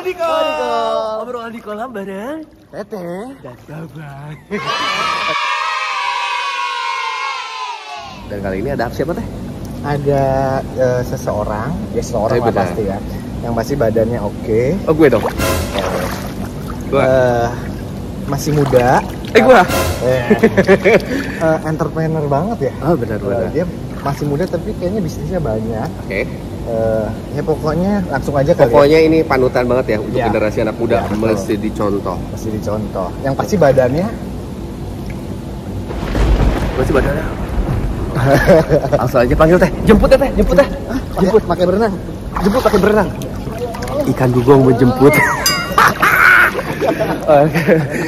di kolam. Obrolan di kolam bareng Teteh dan Babang. Dan kali ini ada siapa teh? ada seseorang, ya seseorang lah benar. pasti ya, yang pasti badannya oke, Oh gue dong. Gua. Masih muda, Gua. entrepreneur banget ya. Oh benar. Dia masih muda tapi kayaknya bisnisnya banyak. Oke. Ya pokoknya langsung aja kali. Pokoknya ini panutan banget ya untuk Ya. generasi anak muda, Ya, betul. mesti dicontoh. Masih dicontoh. Yang pasti badannya Mesti badannya. Langsung aja panggil teh. Jemput teh, jemput teh. jemput pakai berenang. Jemput pakai berenang. Ikan dugong menjemput.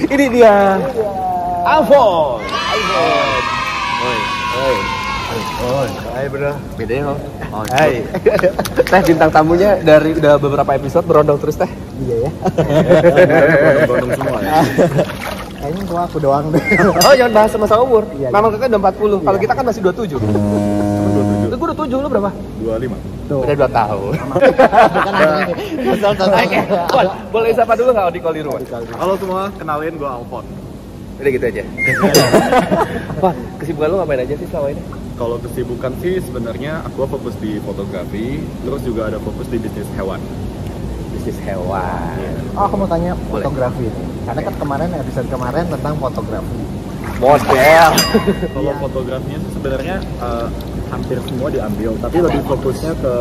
Ini dia. Alfon. Oh, hai bro. Beda ya, oh. Hai. Teh bintang tamunya dari udah beberapa episode berondong terus teh. Iya ya. Gondong semua ya. Kayaknya gua aku doang deh. Oh jangan bahas sama umur. Iya, Memang teteh udah 40. Kalau Iya. kita kan masih 27. Lu gue udah 7, lu berapa? 25. Tuh. Udah 2 tahun. Bukan anjing ini. Oke, Bon, boleh sapa dulu nggak di call di rumah? Halo semua, kenalin gue Alfon. Udah gitu aja. Apa? Kesibukan lu ngapain aja sih selama ini? Kalau kesibukan sih sebenarnya aku fokus di fotografi, terus juga ada fokus di bisnis hewan. Bisnis hewan. Oh, aku mau tanya Boleh. fotografi ini. Karena kan kemarin episode kemarin tentang fotografi. Model. Kalau Iya. fotografinya sih sebenarnya hampir semua diambil, tapi lebih fokusnya ke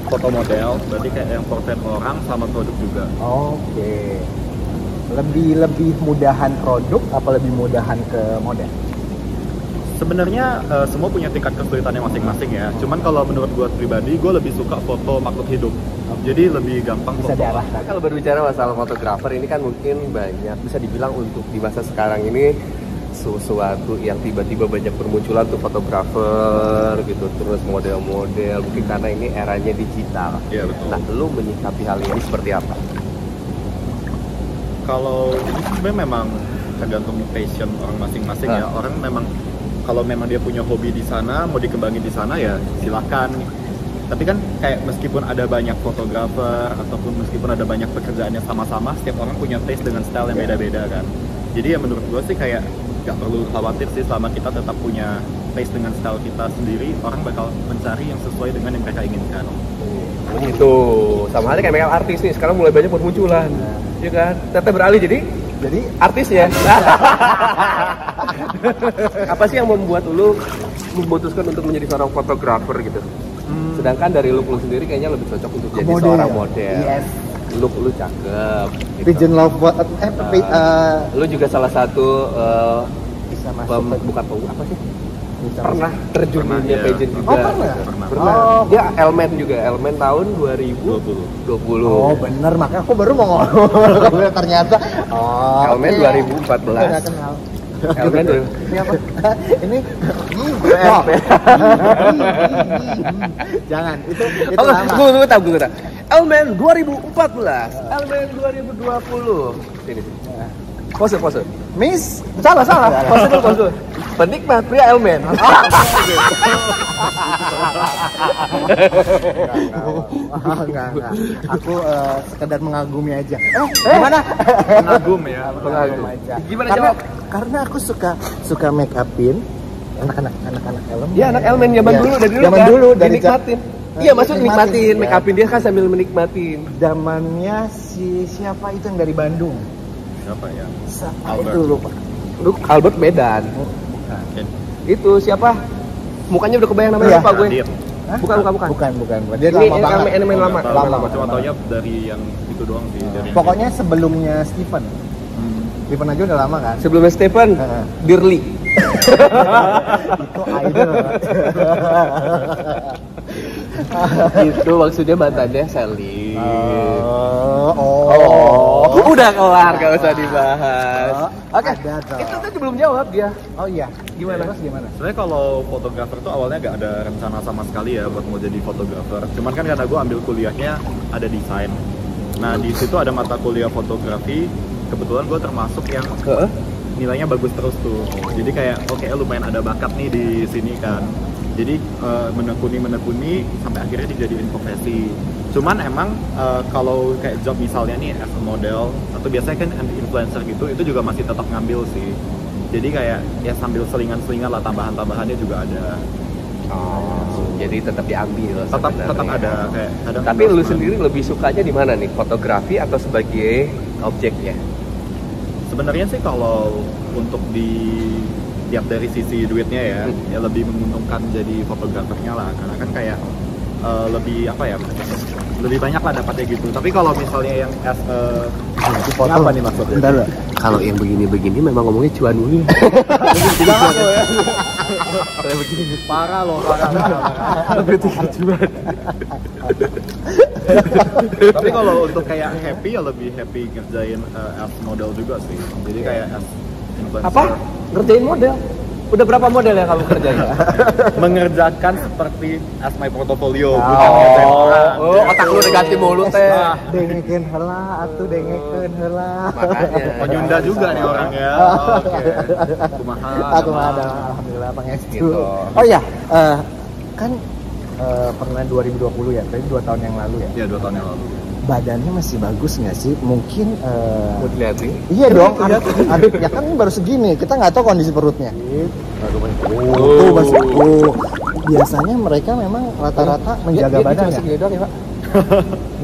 foto model, berarti kayak yang portret orang sama produk juga. Oke. Lebih mudahan produk apa lebih mudahan ke model? Sebenarnya semua punya tingkat kesulitannya masing-masing ya. Cuman kalau menurut gue pribadi, gue lebih suka foto makhluk hidup. Jadi lebih gampang Bisa foto. diarahkan. Kalau berbicara masalah fotografer ini kan mungkin banyak bisa dibilang untuk di masa sekarang ini sesuatu yang tiba-tiba banyak bermunculan tuh fotografer gitu, terus model-model mungkin karena ini eranya digital. Iya betul. Nah, lu menyikapi hal ini seperti apa? Kalau ini sebenarnya memang tergantung passion orang masing-masing ya. Orang memang kalau memang dia punya hobi di sana, mau dikembangin di sana ya silakan. Tapi kan kayak meskipun ada banyak fotografer ataupun meskipun ada banyak pekerjaan yang sama-sama, setiap orang punya taste dengan style yang beda-beda kan. Jadi ya menurut gue sih kayak nggak perlu khawatir sih selama kita tetap punya taste dengan style kita sendiri, orang bakal mencari yang sesuai dengan yang mereka inginkan. Begitu. Sama halnya kayak makeup artis nih, sekarang mulai banyak bermunculan. Iya kan? Teteh beralih jadi artis ya. Apa sih yang membuat lu memutuskan untuk menjadi seorang fotografer gitu? Sedangkan dari look lu sendiri kayaknya lebih cocok untuk jadi Model. seorang model. Yes. Look lu cakep. Gitu. Pigeon love Lu juga salah satu bisa masuk ke- bukan apa sih? bisa Pernah terjun Pernah, di iya. pageant juga. Oh, pernah? Pernah. Oh, Dia Elmen juga, Elmen tahun 2020. Oh bener, makanya aku baru mau ngomong ternyata. Oh, Elmen oke. 2014. Udah kenal. Elmen dulu. Ini apa? Ini BRP. Jangan, itu Oh, lama. gue tahu. Elmen 2014, Elmen 2020. Sini. Pose. Miss, Salah. Pose. Penikmat pria Elmen. enggak. Aku sekedar mengagumi aja. Gimana? Pengagum ya. Pengagum. aja. Gimana karena, jawab? karena aku suka make upin anak-anak Elmen. Dia anak Elmen zaman Iya. dulu dari dulu Zaman kan. dulu dari dinikmatin. Iya, maksud nikmatin ya. make upin dia kan sambil menikmatin. Zamannya siapa itu yang dari Bandung? Siapa ya? Albert. Itu lupa. Lu Albert Medan. Oke. Itu siapa? Mukanya udah kebayang namanya Iya. lupa gue. Nadir. Hah? Bukan. Bukan. Dia Ini lama banget. Elmen lama. Cuma taunya dari yang itu doang sih. Dari Pokoknya sebelumnya Steven. Steven aja udah lama kan? Sebelumnya Stephen, Heeh. Dirli. Itu idol. Itu maksudnya mantannya Sally. Udah kelar, gak usah dibahas. Oke, ada dong. itu tadi belum jawab dia. Oh iya. Gimana? Terus gimana? Sebenarnya kalau fotografer tuh awalnya gak ada rencana sama sekali ya buat mau jadi fotografer. Cuman kan karena gue ambil kuliahnya ada desain. Nah di situ ada mata kuliah fotografi. Kebetulan gue termasuk yang nilainya bagus terus tuh. Jadi kayak oke lumayan ada bakat nih di sini kan. Jadi menekuni sampai akhirnya dijadiin profesi. Cuman emang kalau kayak job misalnya nih as a model atau biasanya kan influencer gitu, itu juga masih tetap ngambil sih. Jadi kayak ya sambil selingan-selingan lah, tambahan-tambahannya juga ada. Jadi tetap diambil. Tetap ada kayak kadang. Tapi lu sendiri lebih sukanya di mana nih? Fotografi atau sebagai objeknya? Sebenarnya sih kalau untuk lihat dari sisi duitnya ya lebih menguntungkan jadi fotografernya lah, karena kan kayak lebih apa ya, lebih banyak lah dapatnya gitu. Tapi kalau misalnya yang as apa nih maksudnya? Bentar loh. Kalau yang begini-begini memang ngomongnya cuan dulu. Jangan loh ya. Parah loh, parah. Tapi kalau untuk kayak happy ya lebih happy ngerjain as model juga sih. Jadi kayak as influencer. Apa? Ngerjain model? Udah berapa model yang kamu kerjain? Mengerjakan seperti as my portfolio, bukan ngerjain orang. Otak lu udah ganti mulu teh. Dengekeun heula atuh dengekeun heula. Makanya. Nyunda juga nih orang ya. Oke. Kumaha. Aku ada alhamdulillah pangestu. Gitu. Oh ya, kan pernah 2020 ya, tapi 2 tahun yang lalu ya. Ya 2 tahun yang lalu. Badannya masih bagus nggak sih? Mungkin Mau dilihat nih? iya dong, ya kan ini baru segini, kita nggak tahu kondisi perutnya. Tuh masih biasanya mereka memang rata-rata menjaga badan ya. Segini doang ya, Pak.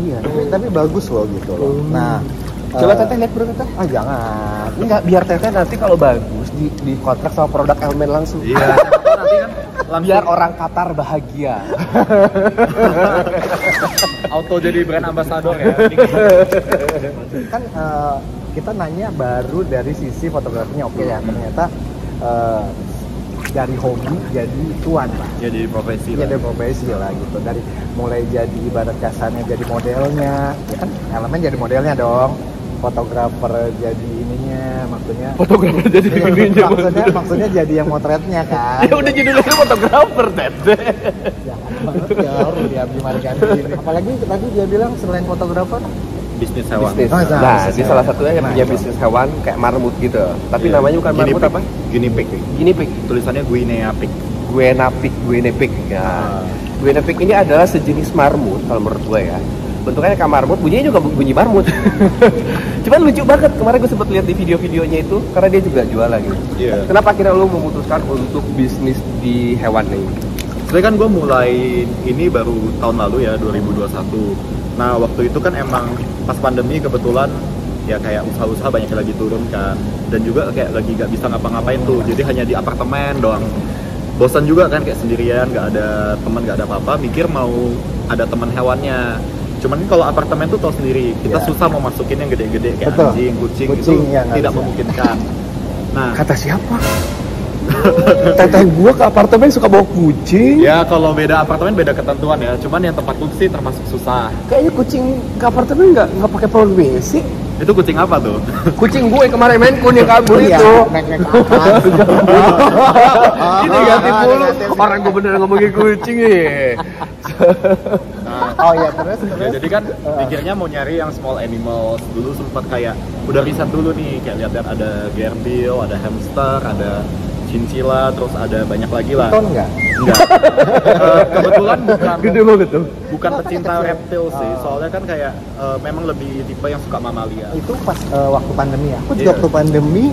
Iya, tapi bagus loh gitu loh. Nah, Coba teteh lihat perut teteh. ah jangan. Enggak, biar teteh nanti kalau bagus di kontrak sama produk Elmen langsung. Iya. Nanti kan langsung Biar orang Qatar bahagia. auto jadi brand ambassador ya. Kan kita nanya baru dari sisi fotografinya, oke ya, ternyata dari hobi jadi cuan lah. Jadi profesi lah. Jadi profesi lah gitu. Dari mulai jadi ibarat kasarnya jadi modelnya, ya kan elemen jadi modelnya dong. Fotografer jadi ininya, maksudnya. Fotografer jadi ininya. Maksudnya jadi yang motretnya kan. Ya udah judulnya fotografer teteh. Jangan banget ya, harus dia gimana ganti ini. Apalagi tadi dia bilang selain fotografer Bisnis hewan. Bisnis. Oh, Nah, bisnis dia hewan. salah satunya yang punya Nah, bisnis hewan kayak marmut gitu. Tapi Iya. namanya bukan Guinea marmut pig. apa? Guinea pig. Guinea pig. Tulisannya Guinea pig. Guinea pig. Ya. Guinea pig ini adalah sejenis marmut kalau menurut gue ya. Bentuknya kayak marmut, bunyinya juga bunyi marmut. Cuman lucu banget, kemarin gue sempet lihat di video-videonya itu karena dia juga jualan gitu. Iya. Kenapa akhirnya lo memutuskan untuk bisnis di hewan nih? Sebenarnya kan gue mulai ini baru tahun lalu ya, 2021. Nah waktu itu kan emang pas pandemi kebetulan ya kayak usaha-usaha banyak yang lagi turun kan, dan juga kayak lagi gak bisa ngapa-ngapain tuh, jadi hanya di apartemen doang. Bosan juga kan kayak sendirian, gak ada teman, gak ada apa-apa, mikir mau ada teman hewannya. Cuman kalau apartemen tuh tau sendiri, kita Ya. susah mau masukin yang gede-gede kayak Betul. anjing, kucing itu Ya, nggak tidak bisa. memungkinkan. Nah, Kata siapa? Teteh gua ke apartemen suka bawa kucing. ya kalau beda apartemen beda ketentuan ya. Cuman yang tempat sih termasuk susah. Kayaknya kucing ke apartemen nggak pakai produk WC. Itu kucing apa tuh? Kucing gue kemarin main kun yang kabur Iya, itu. nek-nek atas. Ini ganti mulu. Orang gue bener ngomongin kucing ya. Nah, Oh iya, terus ya, jadi kan pikirnya mau nyari yang small animals. Dulu sempat kayak udah riset dulu nih, kayak lihat-lihat ada gerbil, ada hamster, ada cincila, terus ada banyak lagi lah. Ton nggak? Enggak. Kebetulan Gede banget tuh. bukan Oh, pecinta kecil. reptil sih, Oh. soalnya kan kayak memang lebih tipe yang suka mamalia. Itu pas waktu pandemi ya. Aku juga Iya. waktu pandemi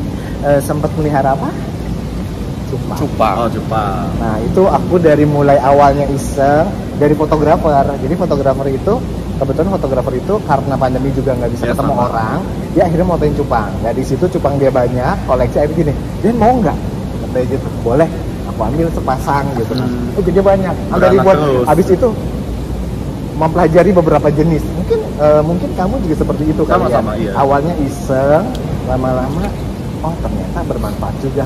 sempat melihara apa? Cupang. Cupang. Oh, Jepang. Nah itu aku dari mulai awalnya iseng dari fotografer. Jadi fotografer itu kebetulan fotografer itu karena pandemi juga nggak bisa Ya, ketemu sama. orang, dia akhirnya motoin cupang. Dari situ cupang dia banyak, koleksi akhirnya gini. Dia mau nggak? Katanya gitu. Boleh. Aku ambil sepasang gitu. Oh jadi banyak. Ada Beranak ribuan. terus. Habis itu mempelajari beberapa jenis. Mungkin kamu juga seperti itu kali ya. Sama-sama, iya. Awalnya iseng, lama-lama oh ternyata bermanfaat juga.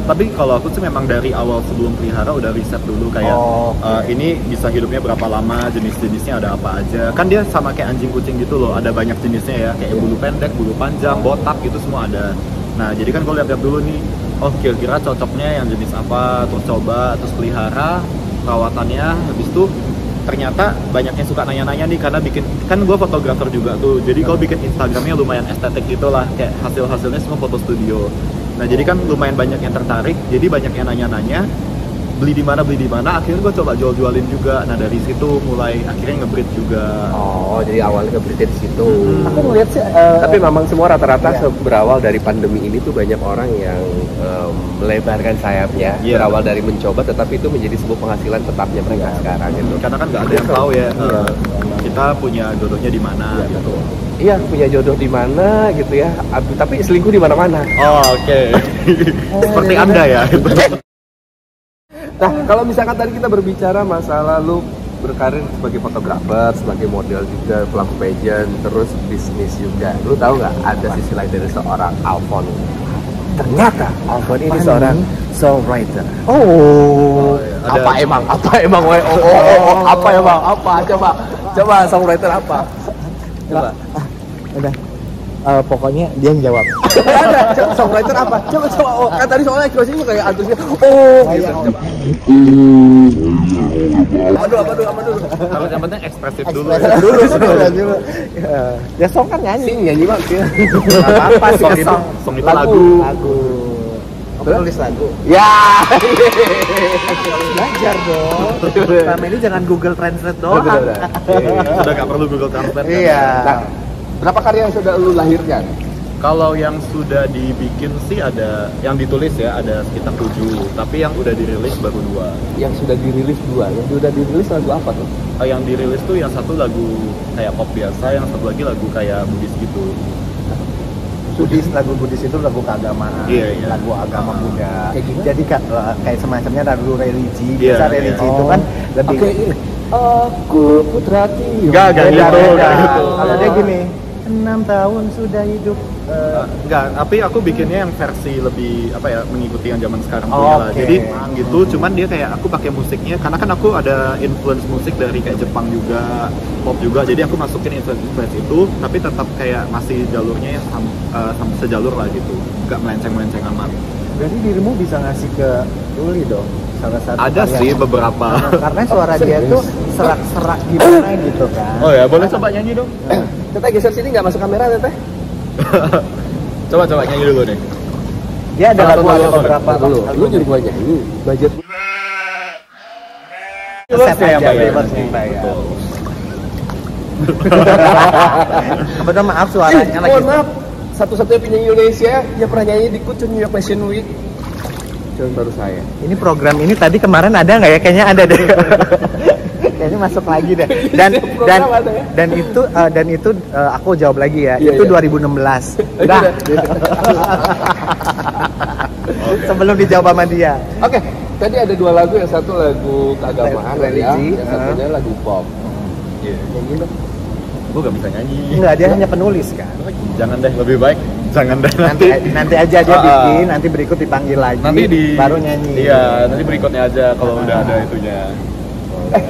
Tapi kalau aku sih memang dari awal sebelum pelihara udah riset dulu kayak Oh, oke. ini bisa hidupnya berapa lama, jenis-jenisnya ada apa aja. Kan dia sama kayak anjing kucing gitu loh, ada banyak jenisnya ya, kayak bulu pendek, bulu panjang, botak gitu semua ada. Nah jadi kan gue lihat-lihat dulu nih, oh kira-kira cocoknya yang jenis apa, terus coba, terus pelihara, perawatannya, habis itu ternyata banyak yang suka nanya-nanya nih karena bikin, kan gue fotografer juga tuh, jadi gue bikin Instagramnya lumayan estetik gitu lah, kayak hasil-hasilnya semua foto studio. Nah jadi kan lumayan banyak yang tertarik, jadi banyak yang nanya-nanya. beli di mana, akhirnya gue coba jualin juga. Nah dari situ mulai akhirnya nge-breed juga. Oh, jadi awalnya nge-breed di situ. Aku ngeliat sih Tapi memang semua rata-rata berawal dari pandemi ini tuh banyak orang yang melebarkan sayapnya, berawal dari mencoba, tetapi itu menjadi sebuah penghasilan tetapnya mereka sekarang gitu. Karena kan nggak ada yang tahu ya kita punya jodohnya di mana gitu. Iya, punya jodoh di mana gitu ya. Tapi selingkuh di mana-mana. Oh, oke. Seperti Anda ya. Nah, kalau misalkan tadi kita berbicara masalah lu berkarir sebagai fotografer, sebagai model juga, pelaku pageant, terus bisnis juga. Lu tahu nggak ada sisi lain dari seorang Alfon? Ternyata Alfon ini seorang songwriter. Oh, Apa emang? Apa coba songwriter apa? Coba. udah. Pokoknya dia yang jawab. Ada songwriter apa? Coba. Oh, kan tadi soalnya ekspresinya kayak antusias. Oh, gitu. Coba. Apa dulu? Kalau yang penting ekspresif dulu. Dulu. Ya song kan nyanyi. Nyanyi bang. Apa sih Song itu, song? song itu lagu. Tulis lagu. Ya. Belajar dong. Selama ini jangan Google Translate doang. Sudah nggak perlu Google Translate. Iya. Nah, berapa karya yang sudah lu lahirkan? Kalau yang sudah dibikin sih ada, yang ditulis ya ada sekitar 7, tapi yang udah dirilis baru 2. Yang sudah dirilis 2. Yang sudah dirilis lagu apa tuh? Yang dirilis tuh yang satu lagu kayak pop biasa, yang satu lagi lagu kayak Buddhis gitu. Lagu Buddhis itu lagu keagamaan, Iya. lagu agama Buddha. Kayak gimana? Jadi kayak semacamnya lagu religi. Iya, Biasa religi itu kan lebih. Oke, ini. Aku putra Tio. Enggak Beda. gitu. Kalau dia gini, 6 tahun sudah hidup. Enggak, tapi aku bikinnya yang versi lebih apa ya, mengikuti yang zaman sekarang punya lah. Oke. Jadi gitu, cuman dia kayak aku pakai musiknya karena kan aku ada influence musik dari kayak Jepang juga, pop juga. Jadi aku masukin influence itu, tapi tetap kayak masih jalurnya yang sejalur lah gitu. Enggak melenceng-melenceng amat. Berarti dirimu bisa ngasih ke Uli dong, salah satu. Ada karya. sih beberapa. Karena suara dia tuh serak-serak gimana gitu kan. Oh ya, boleh coba nyanyi dong. Teteh geser sini nggak masuk kamera, Teteh? Coba nyanyi dulu nih. Dia ada lagu beberapa dulu. Lu nyuruh gua nyanyi. Budget. Set ya, aja Pak, ya. bebasnya, Pak, ya. Betul. Kebetulan maaf suaranya lagi. Mohon maaf. Satu-satunya penyanyi Indonesia yang pernah nyanyi di Kucing New York Fashion Week. Cuman baru saya. Ini program ini tadi kemarin ada nggak ya? Kayaknya ada deh. Kayaknya masuk lagi deh. Dan itu aku jawab lagi ya. Iya, itu iya. 2016. Udah. Sebelum dijawab sama dia. Oke, tadi ada 2 lagu, yang satu lagu keagamaan, Religi, yang satunya lagu pop. Iya. Nyanyi dong. Gue gak bisa nyanyi. Enggak, dia hanya penulis kan. Jangan deh, lebih baik jangan deh Nanti aja dia bikin, nanti berikut dipanggil lagi. nanti baru nyanyi. Iya, nanti berikutnya aja kalau udah ada itunya.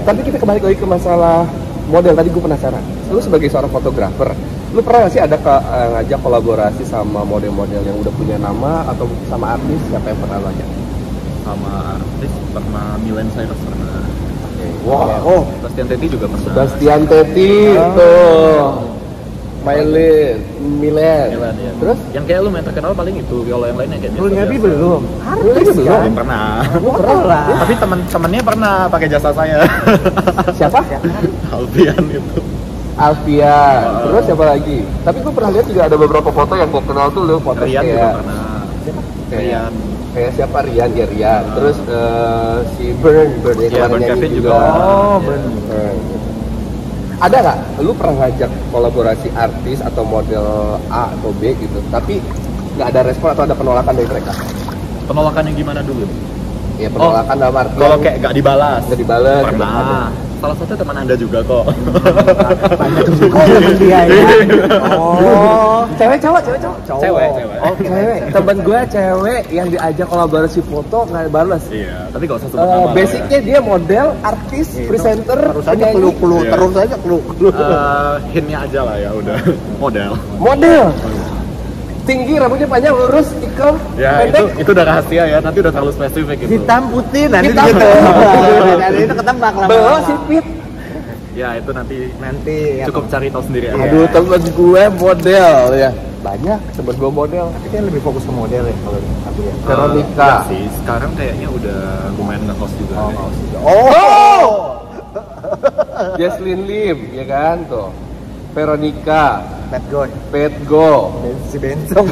Tapi kita kembali lagi ke masalah model. Tadi gue penasaran. Lu sebagai seorang fotografer, lu pernah nggak sih ada ngajak kolaborasi sama model-model yang udah punya nama atau sama artis? Siapa yang pernah lu ajak? Sama artis pernah, Miley Cyrus pernah. Wow. Sebastian Teti juga pernah. Sebastian Teti tuh. Milen. Milan, ya. Terus? Yang kayak lu main terkenal paling itu, kalau yang lainnya kayak Lu Nyabi biasa. belum? Artis Artis kan? Belum pernah. Pernah lah. Tapi temen-temennya pernah pakai jasa saya. Siapa? Alfian itu. Alfian. Terus siapa lagi? Tapi gue pernah lihat juga ada beberapa foto yang gue kenal tuh, lu foto Rian juga kayak pernah. Kayak- Rian. kayak siapa? Rian. Terus si Burn Iya, yang kemarin Burn nyanyi Kevin juga. juga. Oh, Iya. bener. Ada nggak? Lu pernah ngajak kolaborasi artis atau model A atau B gitu, tapi nggak ada respon atau ada penolakan dari mereka? Penolakan yang gimana dulu? Ya penolakan dalam artian Kalau kayak gak dibalas. nggak dibalas. gitu. Pernah. Salah satu teman Anda juga kok. Oh, temen dia ya. Oh, cewek cowok. Cewek. Oh cewek. Temen gue cewek yang diajak kolaborasi foto nggak balas. Iya, tapi gak usah sebut nama. Basicnya dia model, artis, presenter, Terus aja penyanyi. clue, Iya. terus aja clue. Hintnya aja lah ya udah. Model. Model. Tinggi, rambutnya panjang, lurus, ikal, Ya pendek. itu udah rahasia ya, nanti udah terlalu spesifik gitu. Hitam putih nanti Hitam. gitu. Nanti itu ketebak lah. Belok sipit. Ya itu nanti Nanti ya. cukup cari tahu sendiri aja. Aduh, temen gue model ya. banyak temen gue model. Tapi kan lebih fokus ke model ya kalau aku ya. Veronica. Enggak sih, sekarang kayaknya udah lumayan nge-host juga. Oh. Jesslyn Lim, ya kan tuh. Veronica, Bad Boy. Pet Go. Si Bensong.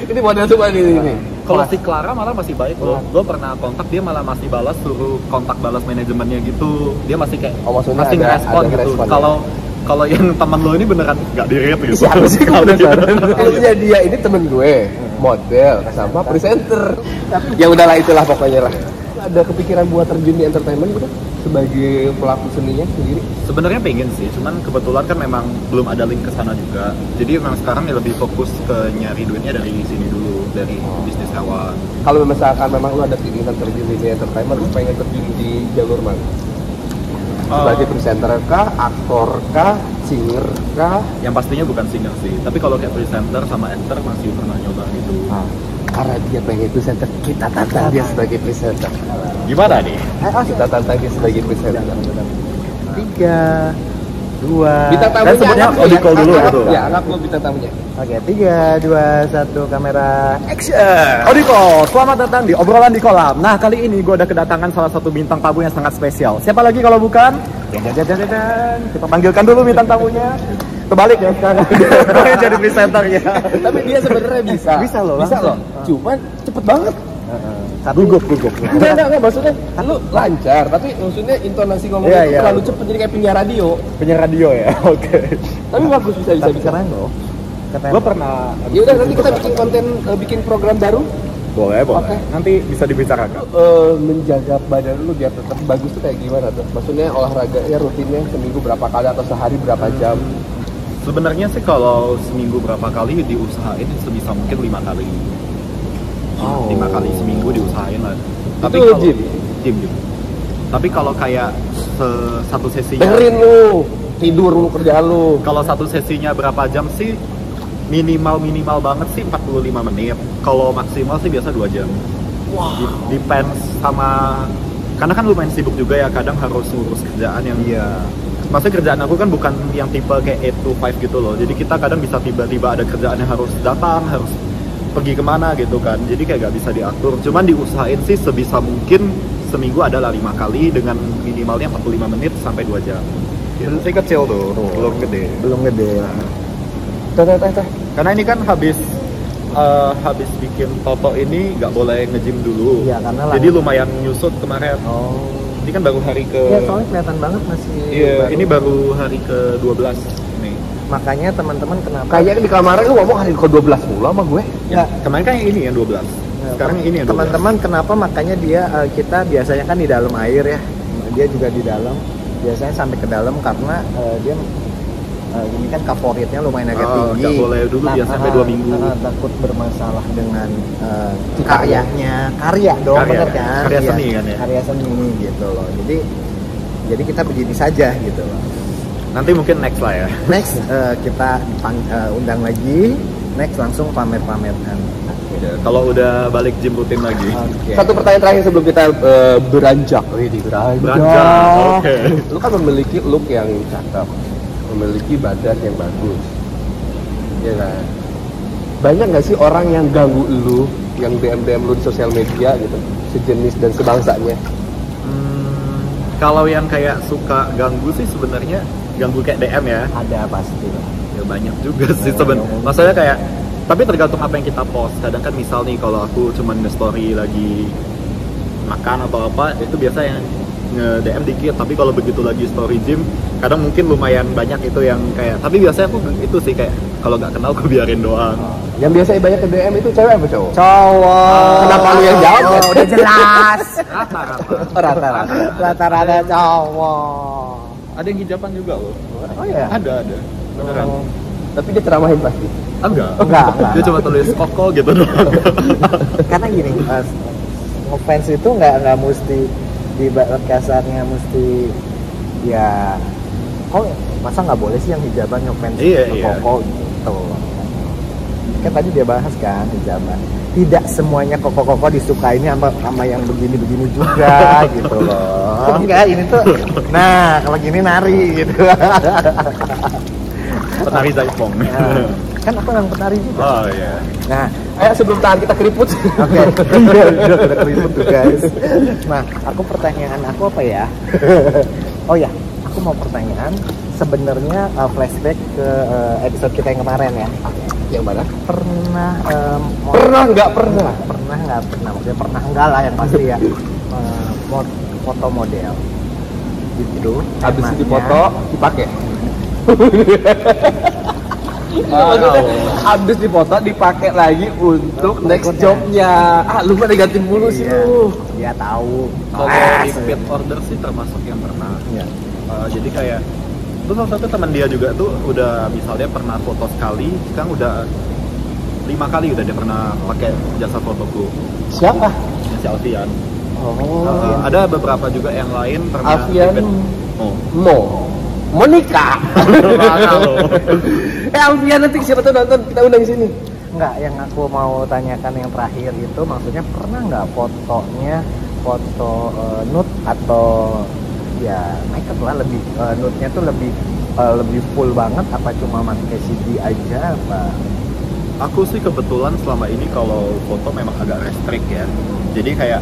Ini model semua ini. Kalau si Clara malah masih baik loh. Gue pernah kontak dia malah masih balas, suruh kontak balas manajemennya gitu. Dia masih kayak maksudnya masih ada ngerespon gitu. respon ya? Kalau yang teman lo ini beneran nggak di-read gitu. Siapa sih gue penasaran? Iya dia ini temen gue, model sama presenter. Ya udahlah itulah pokoknya lah. Ada kepikiran buat terjun di entertainment gitu sebagai pelaku seninya sendiri? Sebenarnya pengen sih, cuman kebetulan kan memang belum ada link ke sana juga. Jadi memang sekarang ya lebih fokus ke nyari duitnya dari sini dulu, dari bisnis kawan. Kalau misalkan memang lu ada keinginan terjun di entertainment, lu pengen terjun di jalur mana? Sebagai presenter kah, aktor kah, singer kah? Yang pastinya bukan singer sih, tapi kalau kayak presenter sama actor masih pernah nyoba gitu. Karena dia pengen presenter, kita tantang dia sebagai presenter. Gimana nih? Kita tantang dia sebagai presenter. 3, 2. Bintang tamunya Dan sebenarnya anggap audio call dulu gitu. Ya, anggap lu bintang tamunya. Oke, 3, 2, 1, kamera action. Audiko, selamat datang di obrolan di kolam. Nah, kali ini gue udah kedatangan salah satu bintang tamu yang sangat spesial. Siapa lagi kalau bukan? Dan. Kita panggilkan dulu bintang tamunya. Kebalik ya sekarang. Dia jadi presenter ya. Tapi dia sebenarnya bisa. Bisa loh, Bisa loh. Cuman cepet banget. Gugup. Enggak, maksudnya lu lancar, tapi maksudnya intonasi ngomongnya Iya, terlalu cepet jadi kayak penyiar radio. Penyiar radio ya. Oke. Tapi bagus bisa. Keren loh. Gue pernah. Ya udah nanti kita bikin konten, bikin program baru. Boleh. Oke. Nanti bisa dibicarakan. Menjaga badan lu biar tetap bagus tuh kayak gimana tuh? Maksudnya olahraganya rutinnya seminggu berapa kali atau sehari berapa jam? Sebenarnya sih kalau seminggu berapa kali diusahain sebisa mungkin 5 kali. 5 kali seminggu diusahain lah. Tapi Itu kalau gym? Gym. Tapi kalau kayak satu sesinya Dengerin lu, tidur lu kerjaan lu. kalau satu sesinya berapa jam sih? Minimal banget sih 45 menit. Kalau maksimal sih biasa 2 jam. Wah. Depends sama, karena kan lumayan sibuk juga ya, kadang harus ngurus kerjaan yang maksudnya kerjaan aku kan bukan yang tipe kayak 8 to 5 gitu loh. Jadi kita kadang bisa tiba-tiba ada kerjaan yang harus datang, harus pergi kemana gitu kan. Jadi kayak gak bisa diatur. Cuman diusahain sih sebisa mungkin seminggu adalah 5 kali dengan minimalnya 45 menit sampai 2 jam. Itu kecil tuh, belum gede. Teh. Karena ini kan habis bikin Toto ini nggak boleh nge-gym dulu. Iya, karena jadi lumayan nyusut kemarin. Ini kan baru hari ke. Iya, soalnya kelihatan banget masih. Iya, ini baru hari ke 12 nih. Makanya teman-teman kenapa? Kayaknya di kamaran lu ngomong hari ke-12 mulu sama gue. Ya, kemarin kan yang ini yang 12. Sekarang yang ini yang 12. Teman-teman kenapa makanya kita biasanya kan di dalam air ya. Dia juga di dalam. Biasanya sampai ke dalam karena dia ini kan favoritnya lumayan agak tinggi. Nggak boleh dulu biasa sampai 2 minggu. Takut bermasalah dengan karyanya. Karya dong, bener kan? Karya Iya, seni kan ya. Karya seni gitu loh. Jadi kita begini saja gitu loh. Nanti mungkin next lah ya. Next kita undang lagi. Next langsung pamer-pameran. Ya, kalau udah balik gym rutin lagi. Okay. Satu pertanyaan terakhir sebelum kita beranjak. Oke. Lu kan memiliki look yang cakep, memiliki badan yang bagus, ya kan? Banyak nggak sih orang yang ganggu lu, yang DM lu di sosial media gitu, sejenis dan sebangsanya? Kalau yang kayak suka ganggu sih sebenarnya ganggu kayak DM ya. Ada pasti. Ya banyak juga sih sebenarnya. Maksudnya kayak, tapi tergantung apa yang kita post. Kadang kan misal nih kalau aku cuman nge-story lagi makan atau apa, itu biasa yang nge-DM dikit. Tapi kalau begitu lagi story gym, kadang mungkin lumayan banyak itu yang kayak, tapi biasanya aku itu sih kayak kalau nggak kenal aku biarin doang. Yang biasanya banyak ke DM itu cewek apa cowok? Cowok. Kenapa lu yang jawab? Udah jelas. Rata-rata. Rata-rata cowok. Ada yang hijaban juga loh. Oh ya. Ada. Beneran. Tapi dia ceramahin pasti. Enggak. Dia cuma tulis koko gitu doang. Karena gini, ngefans itu nggak mesti di kasarnya mesti ya. Kok masa nggak boleh sih yang hijaban ngefans koko gitu. Kan tadi dia bahas kan hijaban. Tidak semuanya koko-koko disukainnya sama yang begini-begini juga gitu loh. Enggak, ini tuh nah kalau gini nari gitu. Penari Zaipong. Nah, kan aku yang penari juga. Oh iya. Nah, Ayo sebelum tangan kita keriput. oke. Udah keriput tuh guys. Nah, pertanyaan aku apa ya? Oh ya, aku mau pertanyaan. Sebenarnya flashback ke episode kita yang kemarin ya. Yang mana? Pernah Nggak pernah. Maksudnya pernah enggak lah yang pasti ya. Foto model itu Habis temanya- dipoto dipakai. Maksudnya, Habis dipoto dipakai lagi untuk next berikutnya. jobnya. Lu mah negatif mulu sih Iya, lu. dia tahu. kalau repeat order sih termasuk yang pernah. Iya. Jadi kayak itu salah satu teman dia juga tuh udah misalnya pernah foto sekali, sekarang udah 5 kali udah dia pernah pakai jasa fotoku. Siapa? Si Alfian. Oh, Ada beberapa juga yang lain pernah Alfian. repeat. Oh. Monica. Halo. Alfian nanti siapa tuh nonton kita undang di sini. enggak, yang aku mau tanyakan yang terakhir itu maksudnya pernah nggak fotonya foto nude atau ya makeup lah lebih nude-nya tuh lebih full banget apa cuma pakai CD aja apa? Aku sih kebetulan selama ini kalau foto memang agak restrict ya. Jadi kayak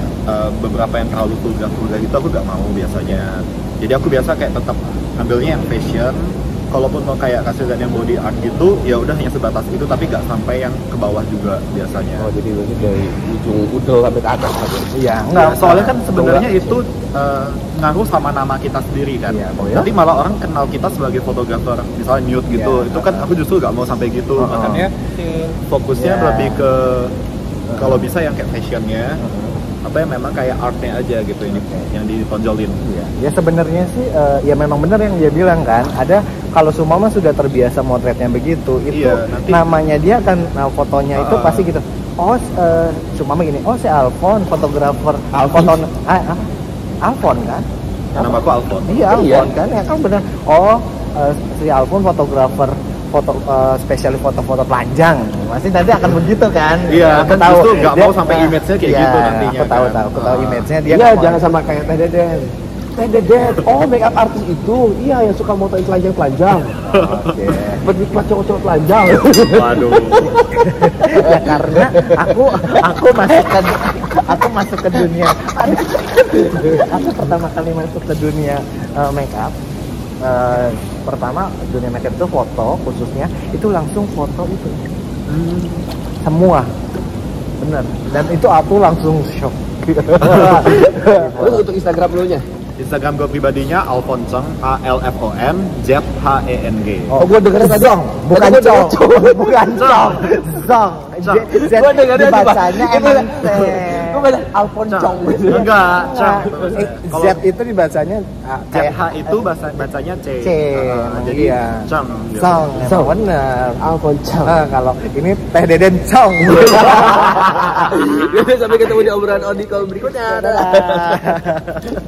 beberapa yang terlalu vulgar gitu aku gak mau biasanya. Jadi aku biasa kayak tetap ambilnya yang fashion. Kalaupun mau kayak kasih lihat yang body art gitu, ya udah hanya sebatas itu tapi gak sampai yang ke bawah juga biasanya. Oh jadi berarti dari ujung udel sampai ke atas aja. Iya, Enggak, soalnya kan sebenarnya itu ngaruh sama nama kita sendiri kan. Iya, oh ya? Nanti malah orang kenal kita sebagai fotografer, misalnya nude gitu. Iya, itu kan aku justru gak mau sampai gitu. Makanya fokusnya Iya. lebih ke kalau bisa yang kayak fashionnya, apa yang memang kayak artnya aja gitu ini yang ditonjolin. Iya. Ya sebenarnya sih ya memang benar yang dia bilang kan. Ada kalau Sumama sudah terbiasa motretnya begitu, itu Iya, nanti- namanya dia kan fotonya itu pasti gitu. Oh, Sumama gini. Oh, si Alfon fotografer. Foto Alfon kan? Nama aku Alfon. Iya, Alfon kan. Ya kan benar. Oh, si Alfon fotografer foto spesialis foto-foto telanjang. Pasti nanti akan begitu kan? Iya, aku kan tahu. justru nggak Dia- mau sampai image-nya kayak iya, gitu nantinya, Aku tahu, kan. aku tahu image-nya dia. Iya, nggak mau- jangan sama kayak Teh Deden. Teh Deden, oh makeup artis itu, iya yang suka motoin telanjang-telanjang. Oke. Penikmat cowok-cowok telanjang. Waduh. Ya karena aku masuk ke dunia aku pertama kali masuk ke dunia make up pertama dunia make up itu foto khususnya itu langsung foto itu semua bener dan itu aku langsung shock. Terus untuk Instagram lu nya? Instagram gue pribadinya Alfon Cheng, ALFONZHENG. Oh, gua dengerin tadi. bukan Tadi gua cong denger bukan cong zong Gua dengerin dibacanya itu. emang Gua baca Alfon Chong. Enggak, Cheng. Z itu dibacanya ZH itu bacanya C. C. Jadi Iya. Cheng. gitu. Song, Song. bener. Alfon Chong. Kalau ini Teh Deden Song. Sampai ketemu di obrolan Odi kalau berikutnya. Dadah.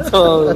Chong.